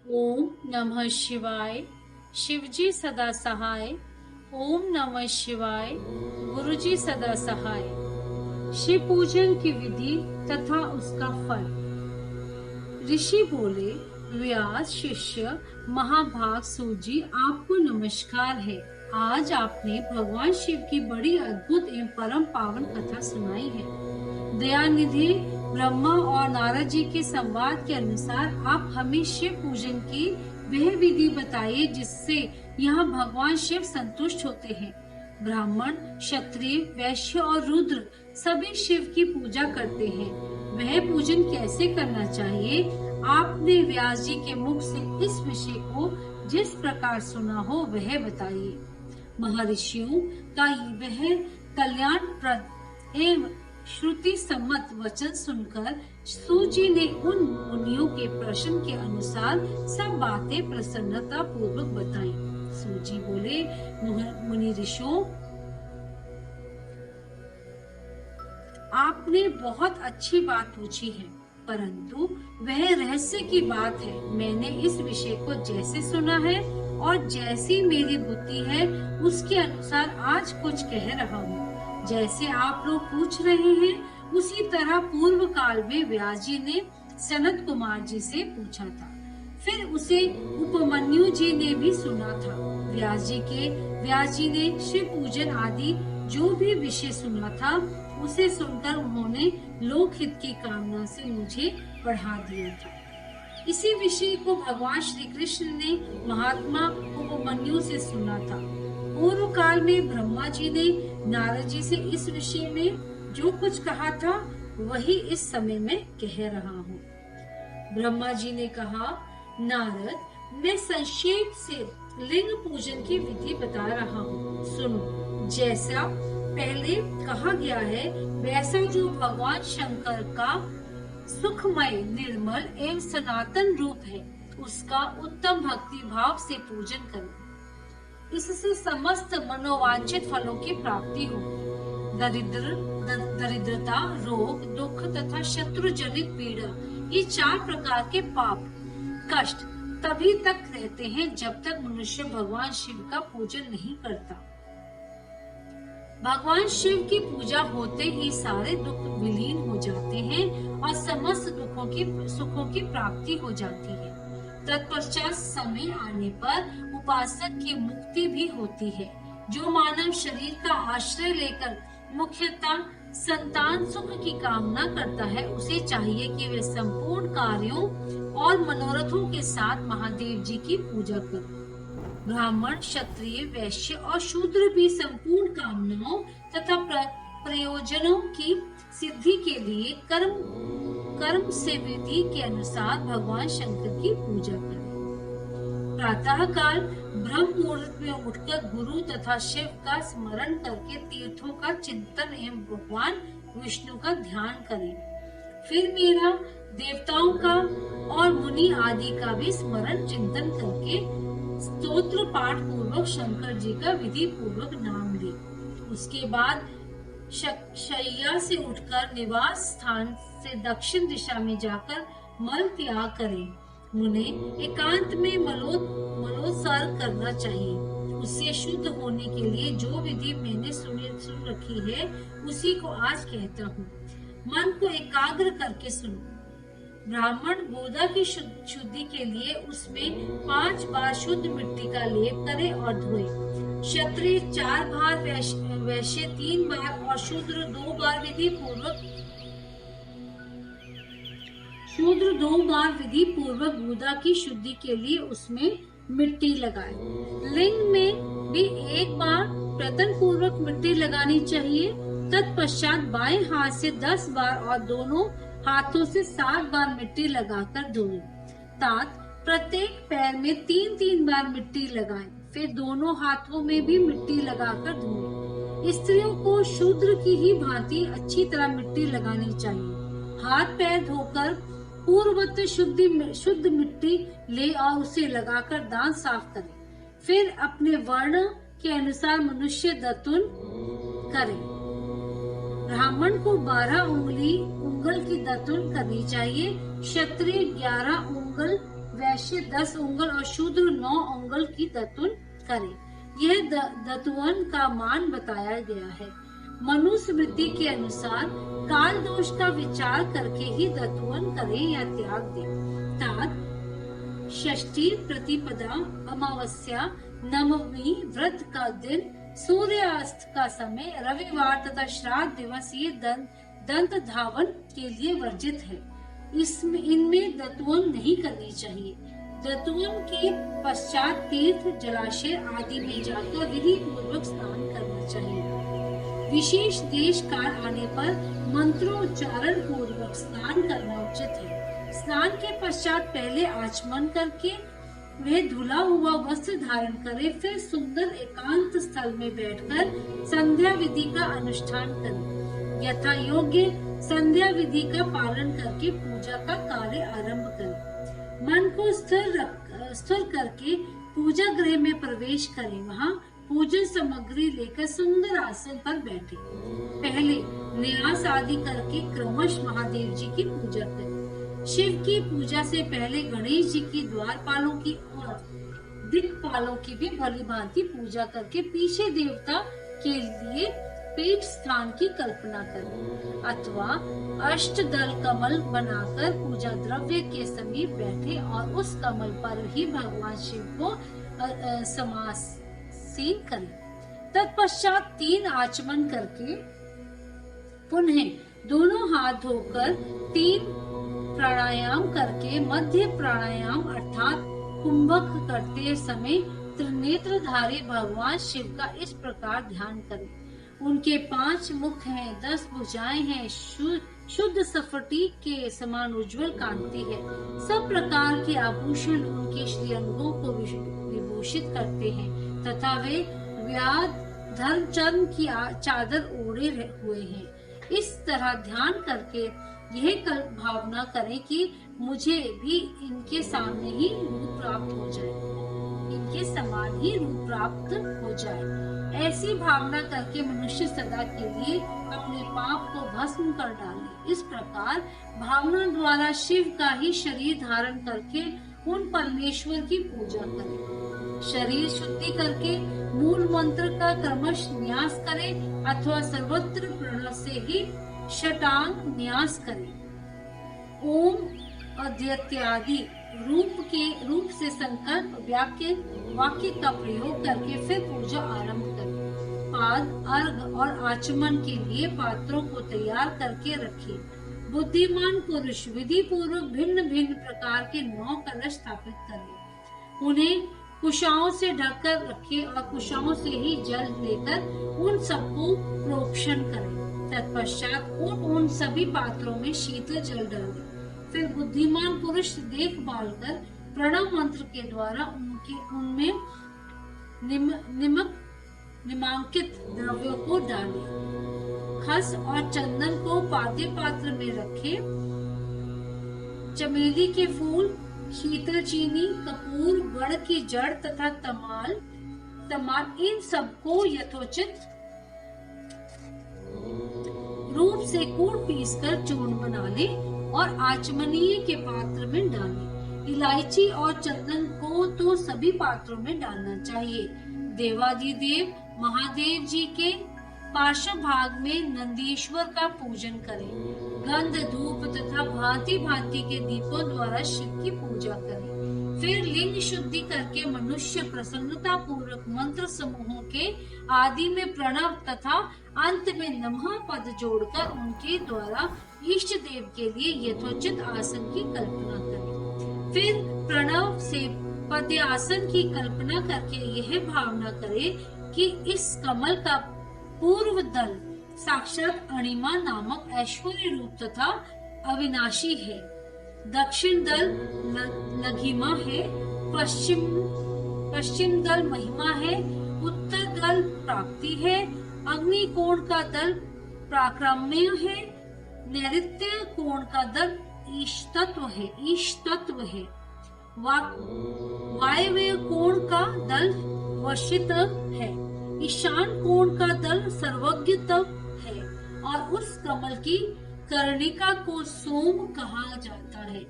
ओम नमः शिवाय। शिवजी सदा सहाय। ओम नमः शिवाय। गुरुजी सदा सहाय। शिव पूजन की विधि तथा उसका फल। ऋषि बोले, व्यास शिष्य महाभाग सूजी आपको नमस्कार है। आज आपने भगवान शिव की बड़ी अद्भुत एवं परम पावन कथा सुनाई है। दयानिधि ब्रह्मा और नारद जी के संवाद के अनुसार आप हमें शिव पूजन की वह विधि बताइए जिससे यहाँ भगवान शिव संतुष्ट होते हैं। ब्राह्मण, क्षत्रिय, वैश्य और रुद्र सभी शिव की पूजा करते हैं। वह पूजन कैसे करना चाहिए, आपने व्यास जी के मुख से इस विषय को जिस प्रकार सुना हो वह बताइए। महर्षियों का वह कल्याणप्रद एवं श्रुति सम्मत वचन सुनकर सूजी ने उन मुनियों के प्रश्न के अनुसार सब बातें प्रसन्नता पूर्वक बताई। सूजी बोले, मुनि ऋषियों, आपने बहुत अच्छी बात पूछी है, परंतु वह रहस्य की बात है। मैंने इस विषय को जैसे सुना है और जैसी मेरी बुद्धि है उसके अनुसार आज कुछ कह रहा हूँ। जैसे आप लोग पूछ रहे हैं उसी तरह पूर्व काल में व्यास जी ने सनत कुमार जी से पूछा था। फिर उसे उपमन्यु जी ने भी सुना था। व्यास जी ने शिव पूजन आदि जो भी विषय सुना था उसे सुनकर उन्होंने लोकहित की कामना से मुझे पढ़ा दिया था। इसी विषय को भगवान श्री कृष्ण ने महात्मा उपमन्यु से सुना था। पूर्व काल में ब्रह्मा जी ने नारद जी से इस विषय में जो कुछ कहा था वही इस समय में कह रहा हूँ। ब्रह्मा जी ने कहा, नारद, मैं संक्षेप से लिंग पूजन की विधि बता रहा हूँ, सुनो। जैसा पहले कहा गया है वैसा जो भगवान शंकर का सुखमय, निर्मल एवं सनातन रूप है उसका उत्तम भक्ति भाव से पूजन करें। इससे समस्त मनोवांछित फलों की प्राप्ति हो। दरिद्रता, रोग, दुख तथा शत्रु जनित पीड़ा, ये 4 प्रकार के पाप कष्ट तभी तक रहते हैं जब तक मनुष्य भगवान शिव का पूजन नहीं करता। भगवान शिव की पूजा होते ही सारे दुख विलीन हो जाते हैं और समस्त सुखों की प्राप्ति हो जाती है। तत्पश्चात समय आने पर उपासक की मुक्ति भी होती है। जो मानव शरीर का आश्रय लेकर मुख्यतः संतान सुख की कामना करता है उसे चाहिए कि वह संपूर्ण कार्यों और मनोरथों के साथ महादेव जी की पूजा करे। ब्राह्मण, क्षत्रिय, वैश्य और शूद्र भी संपूर्ण कामनाओं तथा प्रयोजनों की सिद्धि के लिए कर्म से विधि के अनुसार भगवान शंकर की पूजा करें। प्रातः काल ब्रह्म मुहूर्त में उठकर गुरु तथा शिव का स्मरण करके तीर्थों का चिंतन एवं भगवान विष्णु का ध्यान करें। फिर मेरा, देवताओं का और मुनि आदि का भी स्मरण चिंतन करके स्तोत्र पाठ पूर्वक शंकर जी का विधि पूर्वक नाम ले। उसके बाद शैया से उठकर निवास स्थान से दक्षिण दिशा में जाकर मल त्याग करें। उन्हें एकांत में मलोत्सर्ग करना चाहिए। उससे शुद्ध होने के लिए जो विधि मैंने सुन रखी है उसी को आज कहता हूँ। मन को एकाग्र करके सुनो। ब्राह्मण गोदा की शुद्धि के लिए उसमें 5 बार शुद्ध मिट्टी का लेप करे और धोए। क्षत्रिय 4 बार, वैश्य 3 बार और शूद्र 2 बार विधि पूर्वक गोदा की शुद्धि के लिए उसमें मिट्टी लगाए। लिंग में भी 1 बार प्रयत्न पूर्वक मिट्टी लगानी चाहिए। तत्पश्चात बाएं हाथ से 10 बार और दोनों हाथों से 7 बार मिट्टी लगाकर धोएं। प्रत्येक पैर में 3-3 बार मिट्टी लगाएं। फिर दोनों हाथों में भी मिट्टी लगाकर धोएं। स्त्रियों को शूद्र की ही भांति अच्छी तरह मिट्टी लगानी चाहिए। हाथ पैर धोकर पूर्ववत शुद्ध मिट्टी ले और उसे लगाकर दांत साफ करें। फिर अपने वर्ण के अनुसार मनुष्य दतुन करें। ब्राह्मण को 12 उंगल की दतुन करनी चाहिए। क्षत्रिय 11 उंगल, वैश्य वैश्य 10 उंगल और शूद्र 9 उंगल की दतुन करे। यह दतुअन का मान बताया गया है। मनुस्मृति के अनुसार काल दोष का विचार करके ही दतुअन करे या त्याग दे। तात षष्ठी, प्रतिपदा, अमावस्या, नवमी, व्रत का दिन, सूर्यास्त का समय, रविवार तथा श्राद्ध दिवस ये दंत धावन के लिए वर्जित है। इनमें दतुअन नहीं करनी चाहिए। दतुअन के पश्चात तीर्थ, जलाशय आदि में जाकर विधि पूर्वक स्नान करना चाहिए। विशेष देश काल आने पर मंत्रोच्चारण पूर्वक स्नान करना उचित है। स्नान के पश्चात पहले आचमन करके वह धुला हुआ वस्त्र धारण करे, फिर सुंदर एकांत स्थल में बैठकर संध्या विधि का अनुष्ठान करे। यथा योग्य संध्या विधि का पालन करके पूजा का कार्य आरंभ करे। मन को स्थिर करके पूजा गृह में प्रवेश करें। वहाँ पूजन सामग्री लेकर सुंदर आसन पर बैठे। पहले न्यास आदि करके क्रमश महादेव जी की पूजा करें। शिव की पूजा से पहले गणेश जी की, द्वारपालों की और दिक्पालों की भी भली भांति पूजा करके पीछे देवता के लिए पीठ स्थान की कल्पना करें, अथवा अष्टदल कमल बनाकर पूजा द्रव्य के समीप बैठे और उस कमल पर ही भगवान शिव को समासीन करें। तत्पश्चात 3 आचमन करके पुनः दोनों हाथ धोकर 3 प्राणायाम करके मध्य प्राणायाम अर्थात कुंभक करते समय त्रिनेत्रधारी भगवान शिव का इस प्रकार ध्यान करें। उनके 5 मुख हैं, 10 भुजाएं हैं, शुद्ध स्फटिक के समान उज्जवल कांति है। सब प्रकार के आभूषण उनके श्रीअंगों को विभूषित करते हैं तथा वे व्याध धर्म चर्म की चादर ओढ़े हुए हैं। इस तरह ध्यान करके यह भावना करें कि मुझे भी इनके सामने ही रूप प्राप्त हो जाए, इनके समान ही रूप प्राप्त हो जाए। ऐसी भावना करके मनुष्य सदा के लिए अपने पाप को भस्म कर डाले। इस प्रकार भावना द्वारा शिव का ही शरीर धारण करके उन परमेश्वर की पूजा करें। शरीर शुद्धि करके मूल मंत्र का क्रमश न्यास करें अथवा सर्वत्र प्रणव से ही षटांग न्यास करें। ओम अद्यत्यादि रूप से संकल्प वाक्य का प्रयोग करके फिर पूजा आरंभ करें। पाद, अर्घ और आचमन के लिए पात्रों को तैयार करके रखें। बुद्धिमान पुरुष विधि पूर्वक भिन्न भिन्न प्रकार के 9 कलश स्थापित करें। उन्हें कुशाओं से ढककर रखें और कुशाओं से ही जल लेकर उन सबको प्रोक्षण करें। तत्पश्चात उन सभी पात्रों में शीतल जल डालें। फिर बुद्धिमान पुरुष देखभाल कर प्रणव मंत्र के द्वारा उनमें निमांकित द्रव्यों को डालें। खस और चंदन को पाद्य पात्र में रखें। चमेली के फूल, शीतल चीनी, कपूर, बड़ की जड़ तथा तमाल इन सबको यथोचित रूप से कूट पीसकर चूर्ण बना लें और आचमनीय के पात्र में डालें। इलायची और चंदन को तो सभी पात्रों में डालना चाहिए। देवादिदेव महादेव जी के पार्श्व भाग में नंदीश्वर का पूजन करें। गंध, धूप तथा भांति भांति के दीपों द्वारा शिव की पूजा करें। फिर लिंग शुद्धि करके मनुष्य प्रसन्नता पूर्वक मंत्र समूहों के आदि में प्रणव तथा अंत में नमः पद जोड़कर उनके द्वारा इष्ट देव के लिए यथोचित आसन की कल्पना करें। फिर प्रणव से पद्यासन की कल्पना करके यह भावना करें कि इस कमल का पूर्व दल साक्षात अणिमा नामक ऐश्वर्य रूप तथा अविनाशी है, दक्षिण दल लघिमा है, पश्चिम दल महिमा है, उत्तर दल प्राप्ति है, अग्नि कोण का दल प्राक्रम्य है, नैऋत्य कोण का दल ईशतत्व है, वायव्य कोण का दल वशित है, ईशान कोण का दल सर्वज्ञतव है और उस कमल की कर्णिका को सोम कहा जाता है।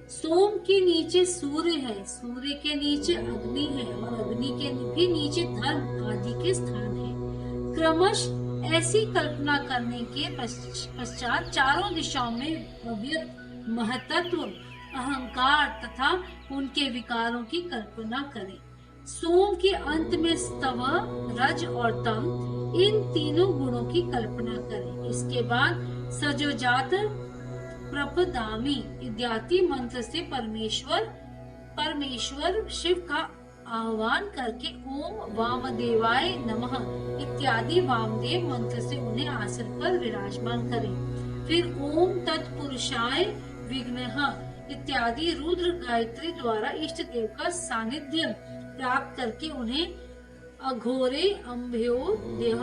सोम के नीचे सूर्य है, सूर्य के नीचे अग्नि है और अग्नि के भी नीचे धर्म आदि के स्थान है। क्रमश ऐसी कल्पना करने के पश्चात चारों दिशाओं में भव्य महतत्व, अहंकार तथा उनके विकारों की कल्पना करें। सोम के अंत में स्तव, रज और तम, इन तीनों गुणों की कल्पना करें। इसके बाद सजोजात, प्रपदामी इत्यादि मंत्र से परमेश्वर शिव का आह्वान करके ओम वामदेवाय नमः इत्यादि वामदेव मंत्र से उन्हें आसन पर विराजमान करें। फिर ओम तत्पुरुषाय विघ्नः इत्यादि रुद्र गायत्री द्वारा इष्ट देव का सानिध्य प्राप्त करके उन्हें अघोरे अम्भ्यो देह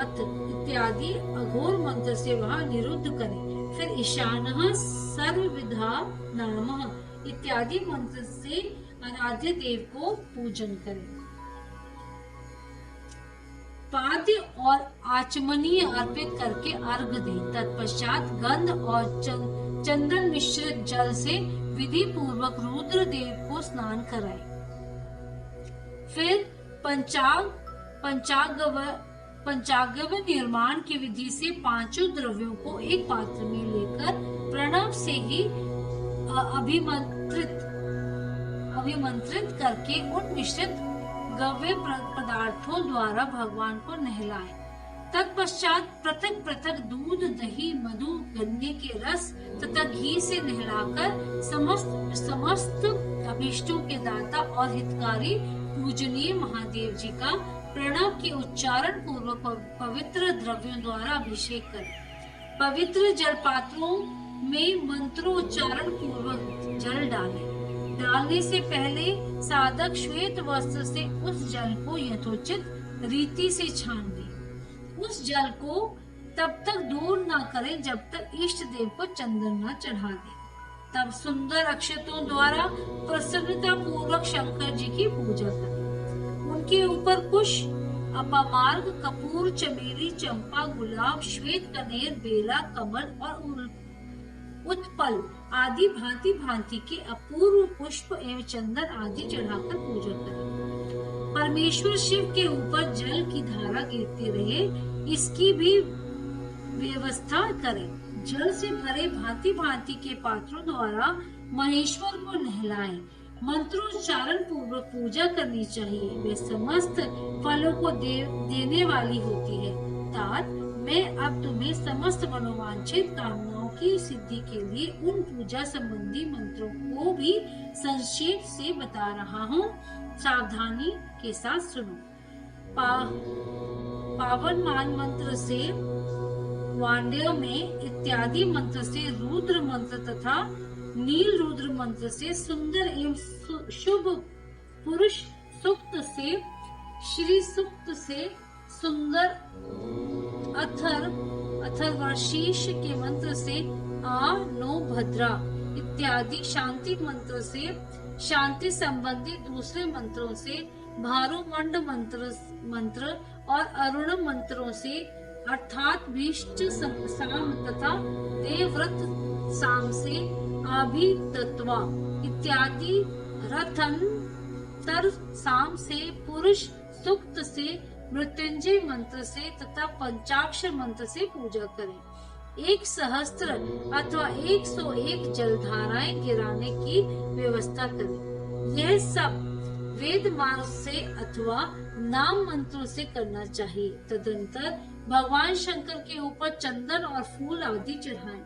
अथ इत्यादि अघोर मंत्र से वहां निरुद्ध करें। फिर ईशानः सर्वविधा नामः इत्यादि मंत्र से आराध्य देव को पूजन करें। पाद्य और आचमनीय अर्पित करके अर्घ दें। तत्पश्चात गंध और चंदन मिश्रित जल से विधि पूर्वक रुद्र देव को स्नान कराएं। फिर पंचांगव निर्माण की विधि से पांचों द्रव्यों को एक पात्र में लेकर प्रणव से ही अभिमंत्रित करके उन मिश्रित गव्य पदार्थों द्वारा भगवान को नहलाएं। तत्पश्चात पृथक पृथक दूध, दही, मधु, गन्ने के रस तथा घी से नहलाकर समस्त अभीष्टों के दाता और हितकारी पूजनीय महादेव जी का प्रणव के उच्चारण पूर्वक पवित्र द्रव्यों द्वारा अभिषेक करें। पवित्र जल पात्रों में मंत्रोच्चारण पूर्वक जल डालें। डालने से पहले साधक श्वेत वस्त्र से उस जल को यथोचित रीति से छान दें। उस जल को तब तक दूर न करें जब तक इष्ट देव को चंदन न चढ़ा दें। तब सुंदर अक्षतों द्वारा प्रसन्नता पूर्वक शंकर जी की पूजा करें। उनके ऊपर कुश, अपमार्ग, कपूर, चमेली, चंपा, गुलाब, श्वेत कनेर, बेला, कमल और उत्पल आदि भांति भांति के अपूर्व पुष्प एवं चंदन आदि चढ़ाकर पूजा करें। परमेश्वर शिव के ऊपर जल की धारा गिरती रहे, इसकी भी व्यवस्था करें। जल से भरे भांति भांति के पात्रों द्वारा महेश्वर को नहलाएं। मंत्रोच्चारण पूर्वक पूजा करनी चाहिए। वे समस्त फलों को देने वाली होती है। तात मैं अब तुम्हें समस्त मनोवांछित कामनाओं की सिद्धि के लिए उन पूजा संबंधी मंत्रों को भी संक्षेप से बता रहा हूँ। सावधानी के साथ सुनो। पावन मान मंत्र से वांड्य में इत्यादि मंत्र से रुद्र मंत्र तथा नील रुद्र मंत्र से सुंदर एवं शुभ पुरुष सूक्त से श्री सूक्त से सुंदर अथर्वशीष के मंत्र से आ नो भद्रा इत्यादि शांति मंत्र से शांति संबंधी दूसरे मंत्रों से भारुमंड मंत्र और अरुण मंत्रों से अर्थात भीष्ट साम तथा देवव्रत साम से अभितत्वा इत्यादि रथन तर साम से पुरुष सूक्त से मृत्युंजय मंत्र से तथा पंचाक्षर मंत्र से पूजा करें। 1 सहस्त्र अथवा 101 जलधाराएं गिराने की व्यवस्था करें। यह सब वेद मार्ग से अथवा नाम मंत्रों से करना चाहिए। तदंतर भगवान शंकर के ऊपर चंदन और फूल आदि चढ़ाएं।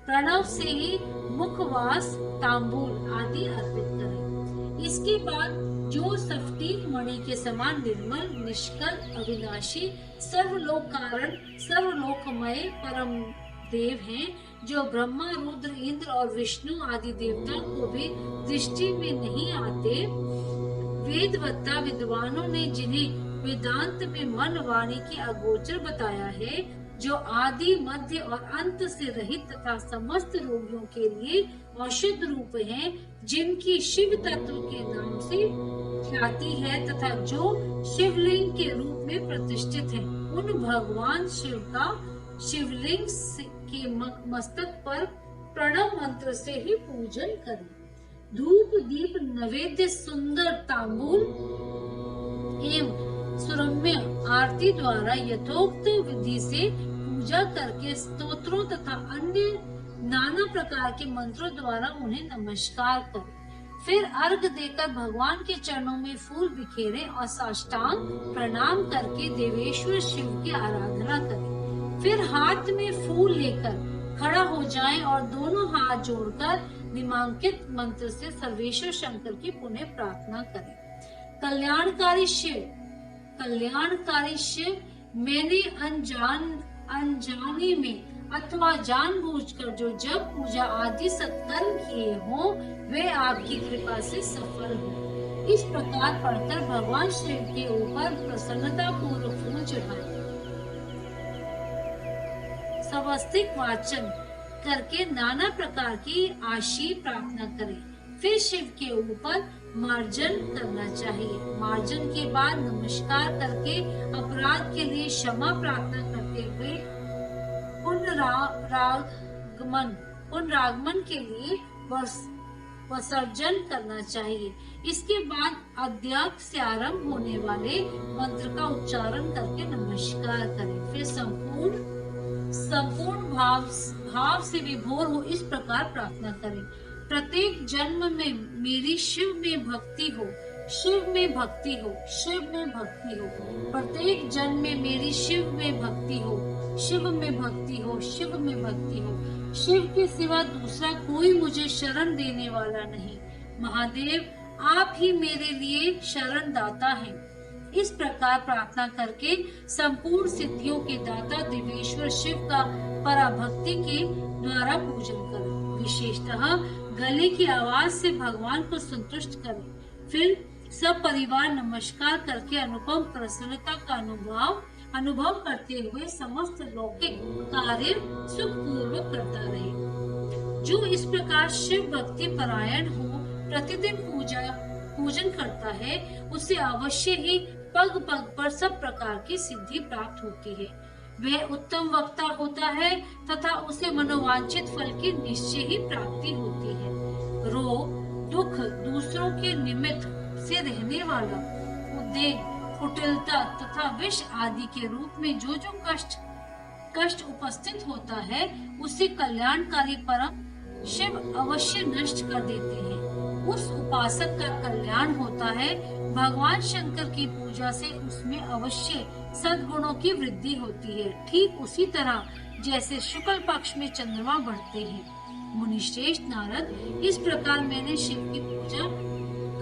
प्रणव से ही मुखवास, तांबूल आदि अर्पित करें। इसके बाद जो स्फटिक मणि के समान निर्मल, निष्कल, अविनाशी, सर्वलोक कारण, सर्वलोकमय परम देव हैं, जो ब्रह्मा, रुद्र, इंद्र और विष्णु आदि देवताओं को भी दृष्टि में नहीं आते, वेदवत्ता विद्वानों ने जिन्हें वेदांत में मन वाणी की अगोचर बताया है, जो आदि, मध्य और अंत से रहित तथा समस्त रोगियों के लिए औषध रूप हैं, जिनकी शिव तत्व के नाम से ख्याति है तथा जो शिवलिंग के रूप में प्रतिष्ठित हैं, उन भगवान शिव का शिवलिंग के मस्तक पर प्रणव मंत्र से ही पूजन करें। धूप दीप नैवेद्य सुंदर तांबूल एवं सुरम्य आरती द्वारा यथोक्त विधि से पूजा करके स्तोत्रों तथा अन्य नाना प्रकार के मंत्रों द्वारा उन्हें नमस्कार करें। फिर अर्घ देकर भगवान के चरणों में फूल बिखेरें और साष्टांग प्रणाम करके देवेश्वर शिव की आराधना करें। फिर हाथ में फूल लेकर खड़ा हो जाएं और दोनों हाथ जोड़कर निम्नांकित मंत्र से सर्वेश्वर शंकर की पुण्य प्रार्थना करें। कल्याणकारी शिव, मैंने अनजाने में अथवा जानबूझकर जो जप पूजा आदि सत्कर्म किए हों वे आपकी कृपा से सफल हो। इस प्रकार पढ़कर भगवान शिव के ऊपर प्रसन्नता पूर्वक फूल चढ़ाएं। स्वस्तिक वाचन करके नाना प्रकार की आशी प्रार्थना करें। फिर शिव के ऊपर मार्जन करना चाहिए। मार्जन के बाद नमस्कार करके अपराध के लिए क्षमा प्रार्थना करते हुए पुनरागमन के लिए विसर्जन करना चाहिए। इसके बाद अध्यक्ष से आरंभ होने वाले मंत्र का उच्चारण करके नमस्कार करें। फिर संपूर्ण भाव से विभोर हो इस प्रकार प्रार्थना करें। प्रत्येक जन्म में मेरी शिव में भक्ति हो, शिव में भक्ति हो, शिव में भक्ति हो। प्रत्येक जन्म में मेरी शिव में भक्ति हो, शिव में भक्ति हो, शिव में भक्ति हो। शिव के सिवा दूसरा कोई मुझे शरण देने वाला नहीं। महादेव आप ही मेरे लिए शरण दाता हैं। इस प्रकार प्रार्थना करके संपूर्ण सिद्धियों के दाता देवेश्वर शिव का पराभक्ति के द्वारा पूजन करें। विशेषतः गले की आवाज से भगवान को संतुष्ट करें। फिर सब परिवार नमस्कार करके अनुपम प्रसन्नता का अनुभव करते हुए समस्त लौकिक कार्य सुखपूर्वक करता रहे। जो इस प्रकार शिव भक्ति परायण हो प्रतिदिन पूजन करता है उसे अवश्य ही पग पग पर सब प्रकार की सिद्धि प्राप्त होती है। वह उत्तम वक्ता होता है तथा उसे मनोवांछित फल की निश्चय ही प्राप्ति होती है। रोग दुख दूसरों के निमित्त से रहने वाला उद्वेग कुटिलता तथा विष आदि के रूप में जो कष्ट उपस्थित होता है उसे कल्याणकारी परम शिव अवश्य नष्ट कर देते हैं। उस उपासक का कल्याण होता है। भगवान शंकर की पूजा से उसमें अवश्य सद्गुणों की वृद्धि होती है। ठीक उसी तरह जैसे शुक्ल पक्ष में चंद्रमा बढ़ते हैं। मुनिश्रेष्ठ नारद, इस प्रकार मैंने शिव की पूजा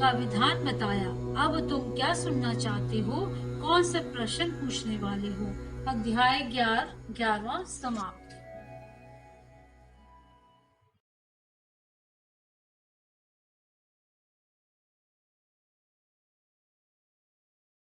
का विधान बताया। अब तुम क्या सुनना चाहते हो? कौन सा प्रश्न पूछने वाले हो? अध्याय 11वां समाप्त।